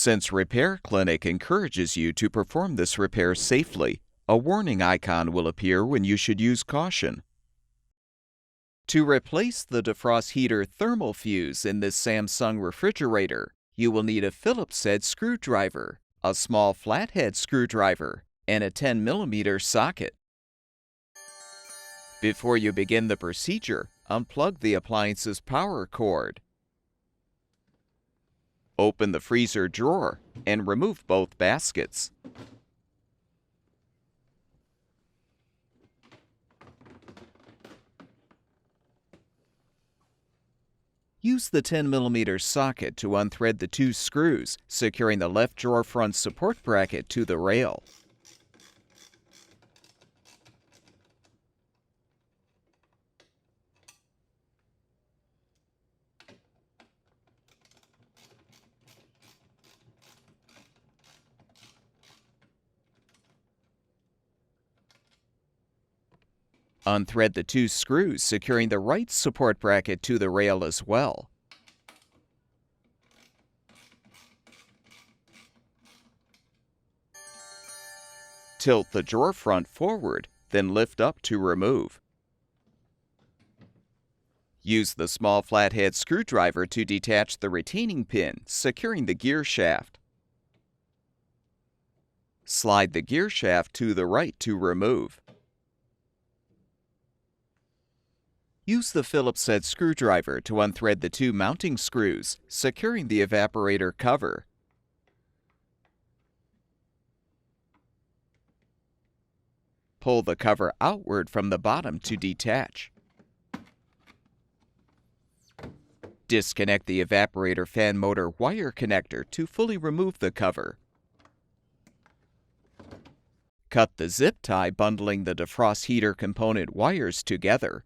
Since Repair Clinic encourages you to perform this repair safely, a warning icon will appear when you should use caution. To replace the defrost heater thermal fuse in this Samsung refrigerator, you will need a Phillips head screwdriver, a small flathead screwdriver, and a 10mm socket. Before you begin the procedure, unplug the appliance's power cord. Open the freezer drawer and remove both baskets. Use the 10mm socket to unthread the two screws, securing the left drawer front support bracket to the rail. Unthread the two screws, securing the right support bracket to the rail as well. Tilt the drawer front forward, then lift up to remove. Use the small flathead screwdriver to detach the retaining pin, securing the gear shaft. Slide the gear shaft to the right to remove. Use the Phillips head screwdriver to unthread the two mounting screws, securing the evaporator cover. Pull the cover outward from the bottom to detach. Disconnect the evaporator fan motor wire connector to fully remove the cover. Cut the zip tie bundling the defrost heater component wires together.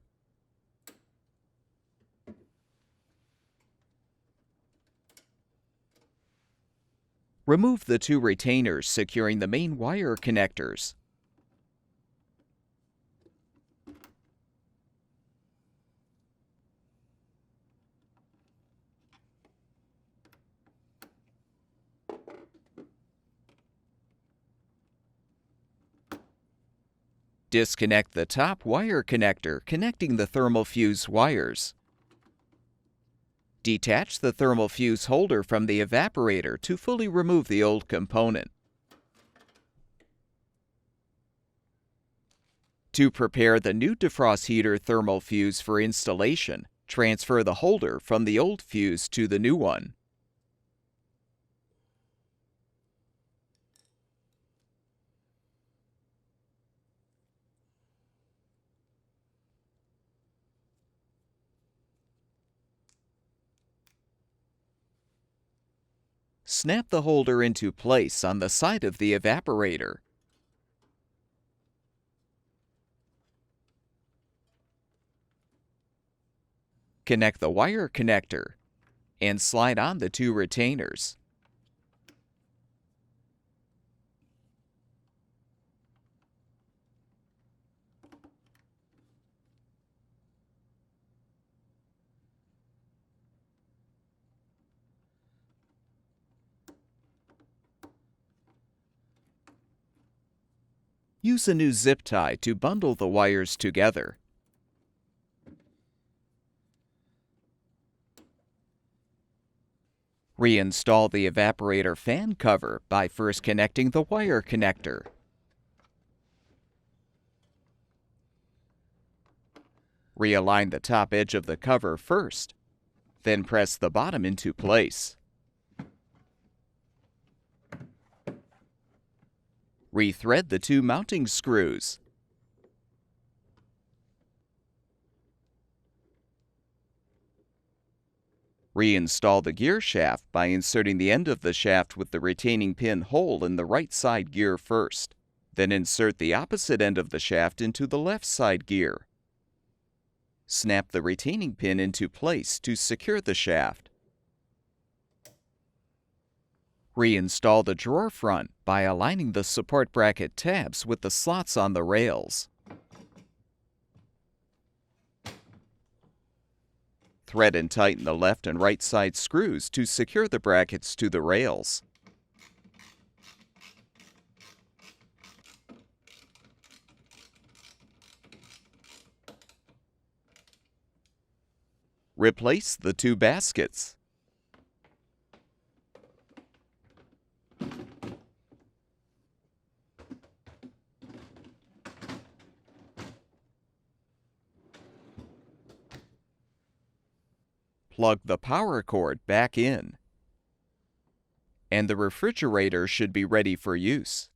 Remove the two retainers securing the main wire connectors. Disconnect the top wire connector connecting the thermal fuse wires. Detach the thermal fuse holder from the evaporator to fully remove the old component. To prepare the new defrost heater thermal fuse for installation, transfer the holder from the old fuse to the new one. Snap the holder into place on the side of the evaporator. Connect the wire connector and slide on the two retainers. Use a new zip tie to bundle the wires together. Reinstall the evaporator fan cover by first connecting the wire connector. Realign the top edge of the cover first, then press the bottom into place. Rethread the two mounting screws. Reinstall the gear shaft by inserting the end of the shaft with the retaining pin hole in the right side gear first. Then insert the opposite end of the shaft into the left side gear. Snap the retaining pin into place to secure the shaft. Reinstall the drawer front by aligning the support bracket tabs with the slots on the rails. Thread and tighten the left and right side screws to secure the brackets to the rails. Replace the two baskets. Plug the power cord back in, and the refrigerator should be ready for use.